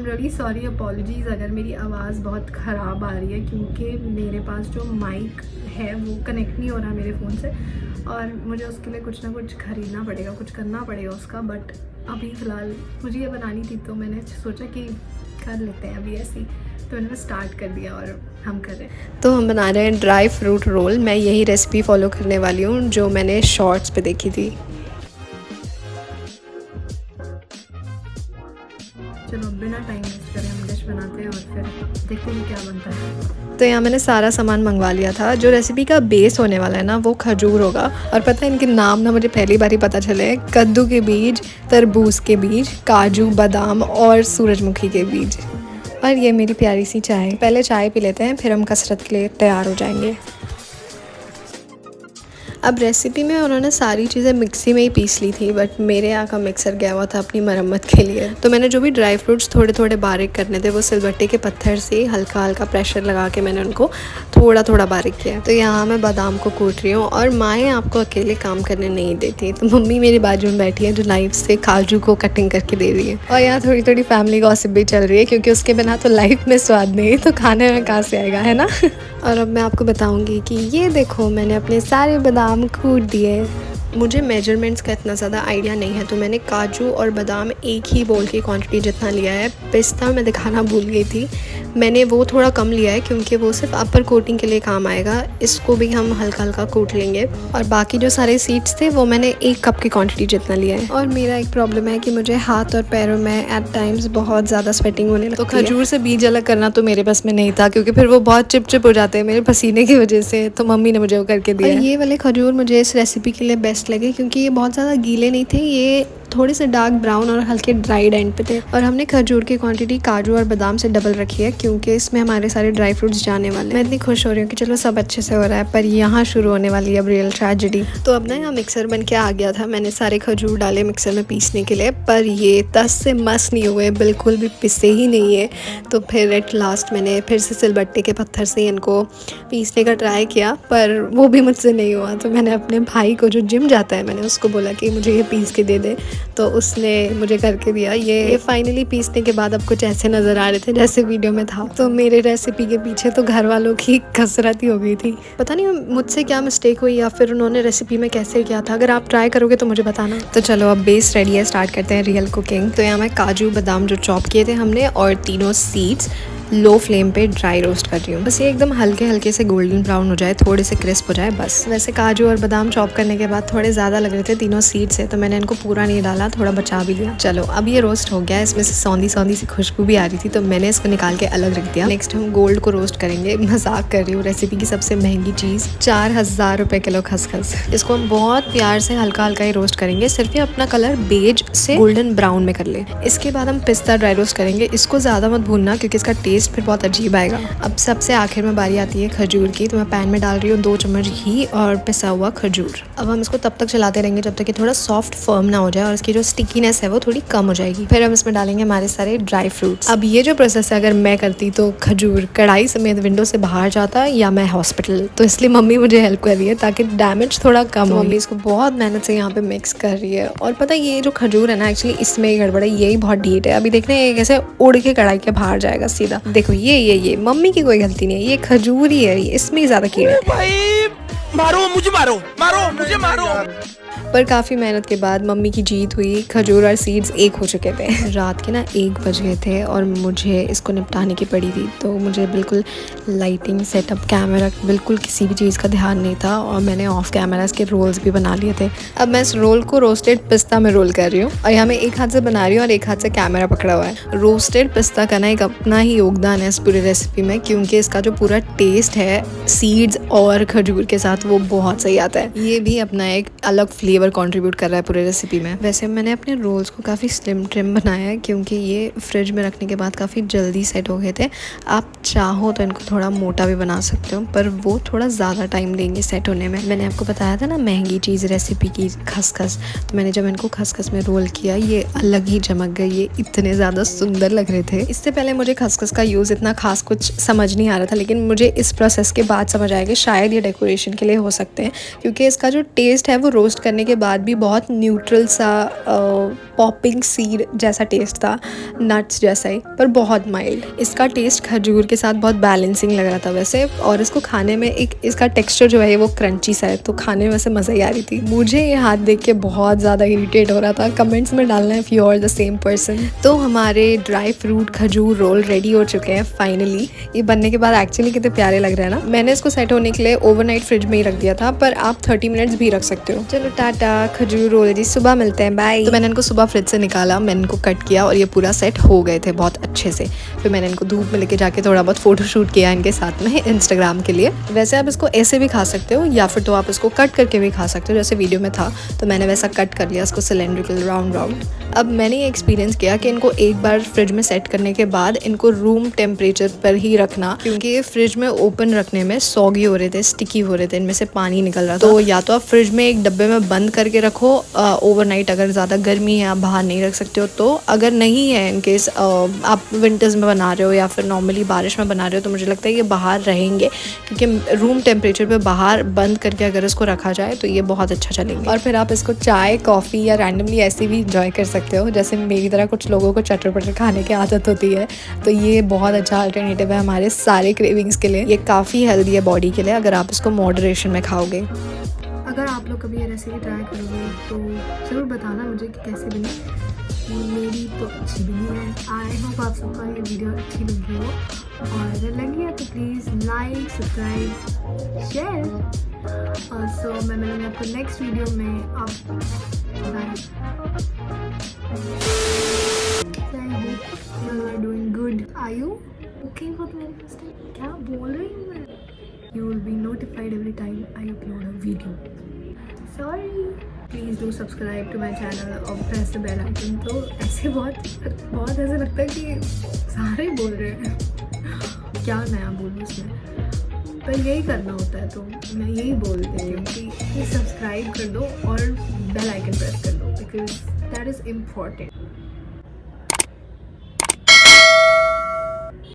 Really sorry, apologies अगर मेरी आवाज़ बहुत ख़राब आ रही है, क्योंकि मेरे पास जो माइक है वो कनेक्ट नहीं हो रहा मेरे फ़ोन से और मुझे उसके लिए कुछ ना कुछ ख़रीदना पड़ेगा, कुछ करना पड़ेगा उसका। बट अभी फ़िलहाल मुझे ये बनानी थी तो मैंने सोचा कि कर लेते हैं अभी ऐसे ही, तो मैंने स्टार्ट कर दिया और हम कर रहे हैं। तो हम बना रहे हैं ड्राई फ्रूट रोल। मैं यही रेसिपी फॉलो करने वाली हूँ जो मैंने शॉर्ट्स पे देखी थी। चलो बिना टाइम वेस्ट करे हम डिश बनाते हैं और फिर देखते हैं क्या बनता है। तो यहाँ मैंने सारा सामान मंगवा लिया था। जो रेसिपी का बेस होने वाला है ना वो खजूर होगा। और पता है इनके नाम ना मुझे पहली बार ही पता चले। कद्दू के बीज, तरबूज के बीज, काजू, बादाम और सूरजमुखी के बीज। और ये मेरी प्यारी सी चाय। पहले चाय पी लेते हैं फिर हम कसरत के लिए तैयार हो जाएंगे। अब रेसिपी में उन्होंने सारी चीज़ें मिक्सी में ही पीस ली थी, बट मेरे यहाँ का मिक्सर गया हुआ था अपनी मरम्मत के लिए। तो मैंने जो भी ड्राई फ्रूट्स थोड़े थोड़े बारीक करने थे वो सिलबट्टे के पत्थर से हल्का हल्का प्रेशर लगा के मैंने उनको थोड़ा थोड़ा बारीक किया। तो यहाँ मैं बादाम को कूट रही हूँ और माएँ आपको अकेले काम करने नहीं देती, तो मम्मी मेरी बाजू में बैठी है जो नाइफ से काजू को कटिंग करके दे रही है। और यहाँ थोड़ी थोड़ी फैमिली गॉसिप भी चल रही है, क्योंकि उसके बिना तो लाइफ में स्वाद नहीं, तो खाने में कहाँ से आएगा, है ना। और अब मैं आपको बताऊंगी कि ये देखो मैंने अपने सारे बादाम कूट दिए। मुझे मेजरमेंट्स का इतना ज़्यादा आइडिया नहीं है, तो मैंने काजू और बादाम एक ही बोल की क्वांटिटी जितना लिया है। पिस्ता मैं दिखाना भूल गई थी, मैंने वो थोड़ा कम लिया है क्योंकि वो सिर्फ अपर कोटिंग के लिए काम आएगा। इसको भी हम हल्का हल्का कूट लेंगे। और बाकी जो सारे सीड्स थे वो मैंने 1 कप की क्वांटिटी जितना लिया है। और मेरा एक प्रॉब्लम है कि मुझे हाथ और पैरों में एट टाइम्स बहुत ज़्यादा स्वेटिंग होने लगती है। तो खजूर से बीज अलग करना तो मेरे बस में नहीं था, क्योंकि फिर वो बहुत चिपचिप हो जाते हैं मेरे पसीने की वजह से, तो मम्मी ने मुझे वो करके दिया। ये वाले खजूर मुझे इस रेसिपी के लिए बेस्ट लगे क्योंकि ये बहुत ज़्यादा गीले नहीं थे, ये थोड़े से डार्क ब्राउन और हल्के ड्राइड एंड पे थे। और हमने खजूर की क्वांटिटी काजू और बादाम से डबल रखी है क्योंकि इसमें हमारे सारे ड्राई फ्रूट्स जाने वाले हैं। मैं इतनी खुश हो रही हूँ कि चलो सब अच्छे से हो रहा है, पर यहाँ शुरू होने वाली है अब रियल ट्रेजेडी। तो अब ना यहाँ मिक्सर बन के आ गया था। मैंने सारे खजूर डाले मिक्सर में पीसने के लिए, पर ये तस से मस नहीं हुए, बिल्कुल भी पिसे ही नहीं है। तो फिर एट लास्ट मैंने फिर से सिलबट्टे के पत्थर से इनको पीसने का ट्राई किया, पर वो भी मुझसे नहीं हुआ। तो मैंने अपने भाई को जो जिम जाता है, मैंने उसको बोला कि मुझे ये पीस के दे दे, तो उसने मुझे करके दिया। ये फाइनली पीसने के बाद अब कुछ ऐसे नज़र आ रहे थे जैसे वीडियो में था। तो मेरे रेसिपी के पीछे तो घर वालों की कसरत ही हो गई थी। पता नहीं मुझसे क्या मिस्टेक हुई या फिर उन्होंने रेसिपी में कैसे किया था। अगर आप ट्राई करोगे तो मुझे बताना। तो चलो अब बेस रेडी है, स्टार्ट करते हैं रियल कुकिंग। तो यहाँ मैं काजू बादाम जो चॉप किए थे हमने और तीनों सीड्स लो फ्लेम पे ड्राई रोस्ट कर रही हूँ। बस ये एकदम हल्के हल्के से गोल्डन ब्राउन हो जाए, थोड़े से क्रिस्प हो जाए बस। वैसे काजू और बादाम चॉप करने के बाद थोड़े ज़्यादा लग रहे थे तीनों सीड से, तो मैंने इनको पूरा नहीं डाला, थोड़ा बचा भी लिया। चलो अब ये रोस्ट हो गया, इसमें से सौंधी सौंधी सी खुशबू भी आ रही थी, तो मैंने इसको निकाल के अलग रख दिया। नेक्स्ट हम गोल्ड को रोस्ट करेंगे। मजाक कर रही हूँ, रेसिपी की सबसे महंगी चीज़ 4000 रुपये किलो खसखस। इसको हम बहुत प्यार से हल्का हल्का ही रोस्ट करेंगे, सिर्फ ये अपना कलर बेज से गोल्डन ब्राउन में कर ले। इसके बाद हम पिस्ता ड्राई रोस्ट करेंगे। इसको ज़्यादा मत भूनना क्योंकि इसका टेस्ट फिर बहुत अजीब आएगा। अब सबसे आखिर में बारी आती है खजूर की, तो मैं पैन में डाल रही हूँ 2 चम्मच घी और पिसा हुआ खजूर। अब हम इसको तब तक चलाते रहेंगे जब तक कि थोड़ा सॉफ्ट फर्म ना हो जाए और इसकी जो स्टिकीनेस है वो थोड़ी कम हो जाएगी। फिर हम इसमें डालेंगे हमारे सारे ड्राई फ्रूट्स। अब ये जो प्रोसेस है अगर मैं करती तो खजूर कढ़ाई समेत विंडो से बाहर जाता या मैं हॉस्पिटल, तो इसलिए मम्मी मुझे हेल्प कर रही है ताकि डैमेज थोड़ा कम हो। मम्मी इसको बहुत मेहनत से यहाँ पे मिक्स कर रही है। और पता है ये जो खजूर है ना, एक्चुअली इसमें ही गड़बड़ है, यही बहुत ढीठ है। अभी देखना ये कैसे उड़ के कढ़ाई के बाहर जाएगा सीधा। देखो ये मम्मी की कोई गलती नहीं है, ये खजूर ही है, इसमें ही ज्यादा कीड़े। मारो मुझे, मारो मुझे, मारो। पर काफ़ी मेहनत के बाद मम्मी की जीत हुई। खजूर और सीड्स एक हो चुके थे। रात के ना 1 बज गए थे और मुझे इसको निपटाने की पड़ी थी, तो मुझे बिल्कुल लाइटिंग सेटअप कैमरा बिल्कुल किसी भी चीज़ का ध्यान नहीं था और मैंने ऑफ कैमरा इसके रोल्स भी बना लिए थे। अब मैं इस रोल को रोस्टेड पिस्ता में रोल कर रही हूँ और यहाँ मैं एक हाथ से बना रही हूँ और एक हाथ से कैमरा पकड़ा हुआ है। रोस्टेड पिस्ता का ना एक अपना ही योगदान है इस पूरी रेसिपी में, क्योंकि इसका जो पूरा टेस्ट है सीड्स और खजूर के साथ वो बहुत सही आता है। ये भी अपना एक अलग फ्लेवर कंट्रीब्यूट कर रहा है पूरे रेसिपी में। वैसे मैंने अपने रोल्स को काफ़ी स्लिम ट्रिम बनाया है क्योंकि ये फ्रिज में रखने के बाद काफ़ी जल्दी सेट हो गए थे। आप चाहो तो इनको थोड़ा मोटा भी बना सकते हो, पर वो थोड़ा ज़्यादा टाइम लेंगे सेट होने में। मैंने आपको बताया था ना महंगी चीज़ रेसिपी की खसखस, तो मैंने जब इनको खसखस में रोल किया ये अलग ही चमक गई, ये इतने ज़्यादा सुंदर लग रहे थे। इससे पहले मुझे खसखस का यूज़ इतना खास कुछ समझ नहीं आ रहा था, लेकिन मुझे इस प्रोसेस के बाद समझ आया कि शायद ये डेकोरेशन के लिए हो सकते हैं, क्योंकि इसका जो टेस्ट है वो रोस्ट करने के बाद भी बहुत न्यूट्रल सा पॉपिंग सीड जैसा टेस्ट था, नट्स जैसा ही, पर बहुत माइल्ड। इसका टेस्ट खजूर के साथ बहुत बैलेंसिंग लग रहा था वैसे, और इसको खाने में एक इसका टेक्सचर जो है वो क्रंची सा है, तो खाने में वैसे मज़ा ही आ रही थी। मुझे ये हाथ देख के बहुत ज़्यादा इरिटेट हो रहा था। कमेंट्स में डालना if you are the same person. तो हमारे ड्राई फ्रूट खजूर रोल रेडी हो चुके हैं फाइनली। ये बनने के बाद एक्चुअली कितने प्यारे लग रहे हैं ना। मैंने इसको सेट होने के लिए ओवरनाइट फ्रिज में ही रख दिया था, पर आप 30 मिनट्स भी रख सकते हो। चलो टाटा, खजूर रोल जी, सुबह मिलते हैं, बाय। तो मैंने इनको सुबह फ्रिज से निकाला, मैंने इनको कट किया और ये पूरा सेट हो गए थे बहुत अच्छे से। फिर मैंने इनको धूप में लेके जाके थोड़ा बहुत फोटो शूट किया इनके साथ में इंस्टाग्राम के लिए। वैसे आप इसको ऐसे भी खा सकते हो या फिर तो आप इसको कट करके भी खा सकते हो, जैसे वीडियो में था। तो मैंने वैसा कट कर लिया इसको सिलेंड्रिकल राउंड राउंड। अब मैंने ये एक्सपीरियंस किया कि इनको एक बार फ्रिज में सेट करने के बाद इनको रूम टेम्परेचर पर ही रखना, क्योंकि ये फ्रिज में ओपन रखने में सॉगी हो रहे थे, स्टिकी हो रहे थे, इनमें से पानी निकल रहा था। तो या तो आप फ्रिज में एक डब्बे में बंद करके रखो ओवरनाइट, अगर ज़्यादा गर्मी है आप बाहर नहीं रख सकते हो तो। अगर नहीं है इनकेस आप विंटर्स में बना रहे हो या फिर नॉर्मली बारिश में बना रहे हो, तो मुझे लगता है ये बाहर रहेंगे, क्योंकि रूम टेम्परेचर पे बाहर बंद करके अगर इसको रखा जाए तो ये बहुत अच्छा चलेंगे। और फिर आप इसको चाय, कॉफ़ी या रैंडमली ऐसे भी इंजॉय कर सकते हो, जैसे मेरी तरह कुछ लोगों को चटर पटर खाने की आदत होती है। तो ये बहुत अच्छा अल्टरनेटिव है हमारे सारे क्रेविंग्स के लिए। ये काफ़ी हेल्दी है बॉडी के लिए अगर आप इसको मॉडरेशन में खाओगे। अगर आप लोग कभी ये रेसिपी ट्राई करोगे तो ज़रूर बताना मुझे कि कैसे बनी। मेरी तो अच्छी बनी है। आई होप आप सबको ये वीडियो अच्छी लगी हो, और अगर लगी है तो प्लीज़ लाइक, सब्सक्राइब, शेयर। और सो मैं मिलूँगी आपको नेक्स्ट वीडियो में। आप bye. I hope you are doing good. Are you okay for मेरी फर्स्ट टाइम? क्या बोल रही हूँ मैं? You will be notified every time I upload a video. Sorry. Please do subscribe to my channel और press the bell icon। तो ऐसे बहुत ऐसे लगता है कि सारे बोल रहे हैं, क्या नया बोलूँ उसमें, पर यही करना होता है, तो मैं यही बोल देती हूँ कि सब्सक्राइब कर दो और बेल आइकन प्रेस कर दो, बिकॉज दैट इज़ इम्पॉर्टेंट।